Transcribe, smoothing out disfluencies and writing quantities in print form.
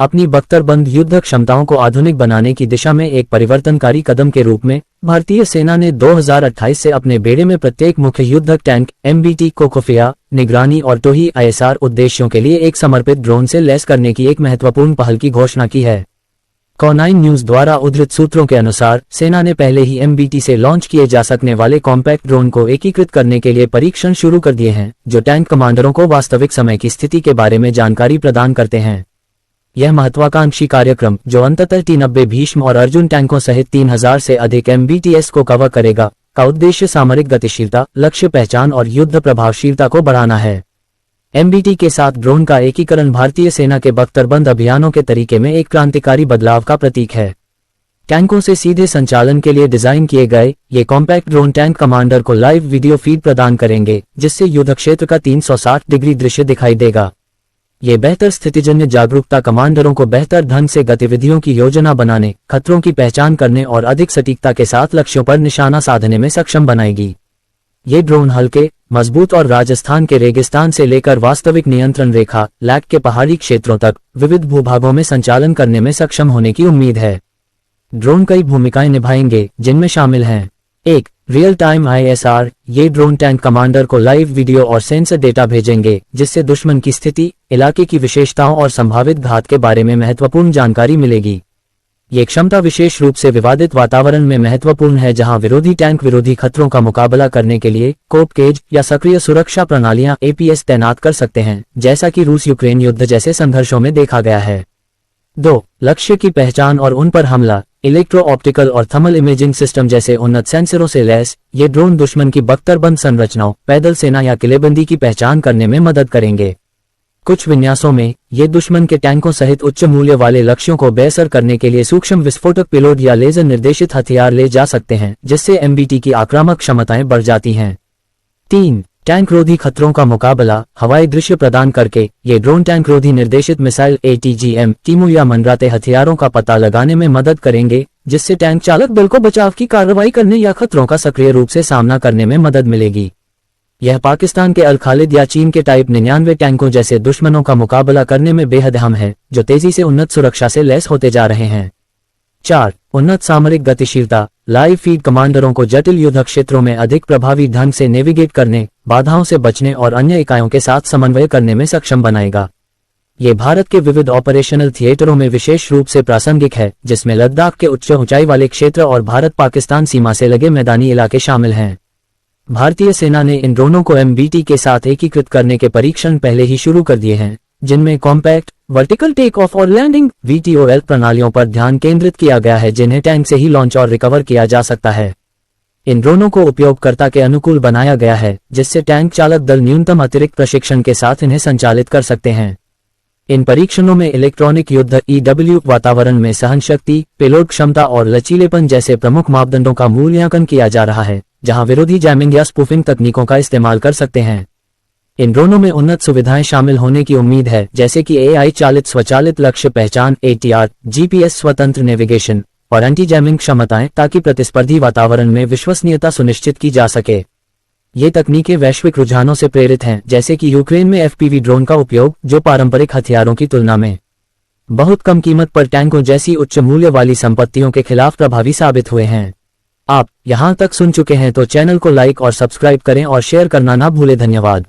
अपनी बख्तरबंद युद्ध क्षमताओं को आधुनिक बनाने की दिशा में एक परिवर्तनकारी कदम के रूप में भारतीय सेना ने 2028 से अपने बेड़े में प्रत्येक मुख्य युद्धक टैंक MBT को खुफिया, निगरानी और टोही ISR उद्देश्यों के लिए एक समर्पित ड्रोन से लैस करने की एक महत्वपूर्ण पहल की घोषणा की है। K9 न्यूज द्वारा उद्धृत सूत्रों के अनुसार सेना ने पहले ही MBT से लॉन्च किए जा सकने वाले कॉम्पैक्ट ड्रोन को एकीकृत करने के लिए परीक्षण शुरू कर दिए हैं, जो टैंक कमांडरों को वास्तविक समय की स्थिति के बारे में जानकारी प्रदान करते हैं। यह महत्वाकांक्षी कार्यक्रम, जो अंततः T-90 भीष्म और अर्जुन टैंकों सहित 3000 से अधिक MBTs को कवर करेगा, का उद्देश्य सामरिक गतिशीलता, लक्ष्य पहचान और युद्ध प्रभावशीलता को बढ़ाना है। MBT के साथ ड्रोन का एकीकरण भारतीय सेना के बख्तरबंद अभियानों के तरीके में एक क्रांतिकारी बदलाव का प्रतीक है। टैंकों से सीधे संचालन के लिए डिजाइन किए गए ये कॉम्पैक्ट ड्रोन टैंक कमांडर को लाइव वीडियो फीड प्रदान करेंगे, जिससे युद्ध क्षेत्र का 360 डिग्री दृश्य दिखाई देगा। ये बेहतर स्थितिजन्य जागरूकता कमांडरों को बेहतर ढंग से गतिविधियों की योजना बनाने, खतरों की पहचान करने और अधिक सटीकता के साथ लक्ष्यों पर निशाना साधने में सक्षम बनाएगी। ये ड्रोन हल्के, मजबूत और राजस्थान के रेगिस्तान से लेकर वास्तविक नियंत्रण रेखा लैक के पहाड़ी क्षेत्रों तक विविध भूभागों में संचालन करने में सक्षम होने की उम्मीद है। ड्रोन कई भूमिकाएं निभाएंगे, जिनमें शामिल हैं: 1. Real time ISR। ये ड्रोन टैंक कमांडर को लाइव वीडियो और सेंसर डेटा भेजेंगे, जिससे दुश्मन की स्थिति, इलाके की विशेषताओं और संभावित घात के बारे में महत्वपूर्ण जानकारी मिलेगी। ये क्षमता विशेष रूप से विवादित वातावरण में महत्वपूर्ण है, जहां विरोधी टैंक विरोधी खतरों का मुकाबला करने के लिए कोप केज या सक्रिय सुरक्षा प्रणालियां APS तैनात कर सकते हैं, जैसा कि रूस यूक्रेन युद्ध जैसे संघर्षों में देखा गया है। 2. लक्ष्य की पहचान और उन पर हमला। इलेक्ट्रो ऑप्टिकल और थर्मल इमेजिंग सिस्टम जैसे उन्नत सेंसरों से लैस ये ड्रोन दुश्मन की बख्तरबंद संरचनाओं, पैदल सेना या किलेबंदी की पहचान करने में मदद करेंगे। कुछ विन्यासों में ये दुश्मन के टैंकों सहित उच्च मूल्य वाले लक्ष्यों को बेअसर करने के लिए सूक्ष्म विस्फोटक पेलोड या लेजर निर्देशित हथियार ले जा सकते हैं, जिससे MBT की आक्रामक क्षमताएं बढ़ जाती हैं। 3. टैंक रोधी खतरों का मुकाबला। हवाई दृश्य प्रदान करके ये ड्रोन टैंक रोधी निर्देशित मिसाइल ATGM, टीमू या मनराते हथियारों का पता लगाने में मदद करेंगे, जिससे टैंक चालक दल को बचाव की कार्रवाई करने या खतरों का सक्रिय रूप से सामना करने में मदद मिलेगी। यह पाकिस्तान के अल खालिद या चीन के टाइप 99 टैंकों जैसे दुश्मनों का मुकाबला करने में बेहद अहम है, जो तेजी से उन्नत सुरक्षा से लैस होते जा रहे हैं। 4. उन्नत सामरिक गतिशीलता। लाइव फीड कमांडरों को जटिल युद्ध क्षेत्रों में अधिक प्रभावी ढंग से नेविगेट करने, बाधाओं से बचने और अन्य इकाइयों के साथ समन्वय करने में सक्षम बनाएगा। ये भारत के विविध ऑपरेशनल थिएटरों में विशेष रूप से प्रासंगिक है, जिसमें लद्दाख के उच्च ऊंचाई वाले क्षेत्र और भारत-पाकिस्तान सीमा से लगे मैदानी इलाके शामिल हैं। भारतीय सेना ने इन ड्रोनों को MBT के साथ एकीकृत करने के परीक्षण पहले ही शुरू कर दिए हैं, जिनमें कॉम्पैक्ट, वर्टिकल टेक ऑफ और लैंडिंग VTOL प्रणालियों पर ध्यान केंद्रित किया गया है, जिन्हें टैंक से ही लॉन्च और रिकवर किया जा सकता है। इन ड्रोनों को उपयोगकर्ता के अनुकूल बनाया गया है, जिससे टैंक चालक दल न्यूनतम अतिरिक्त प्रशिक्षण के साथ इन्हें संचालित कर सकते हैं। इन परीक्षणों में इलेक्ट्रॉनिक युद्ध EW वातावरण में सहनशक्ति, पेलोड क्षमता और लचीलेपन जैसे प्रमुख मापदंडों का मूल्यांकन किया जा रहा है, जहां विरोधी जैमिंग या स्पूफिंग तकनीकों का इस्तेमाल कर सकते हैं। इन ड्रोनों में उन्नत सुविधाएं शामिल होने की उम्मीद है, जैसे कि AI चालित स्वचालित लक्ष्य पहचान ATR, GPS स्वतंत्र नेविगेशन और एंटी जैमिंग क्षमताएं, ताकि प्रतिस्पर्धी वातावरण में विश्वसनीयता सुनिश्चित की जा सके। ये तकनीकें वैश्विक रुझानों से प्रेरित हैं, जैसे कि यूक्रेन में FPV ड्रोन का उपयोग, जो पारंपरिक हथियारों की तुलना में बहुत कम कीमत पर टैंकों जैसी उच्च मूल्य वाली संपत्तियों के खिलाफ प्रभावी साबित हुए हैं। आप यहां तक सुन चुके हैं तो चैनल को लाइक और सब्सक्राइब करें और शेयर करना ना भूलें। धन्यवाद।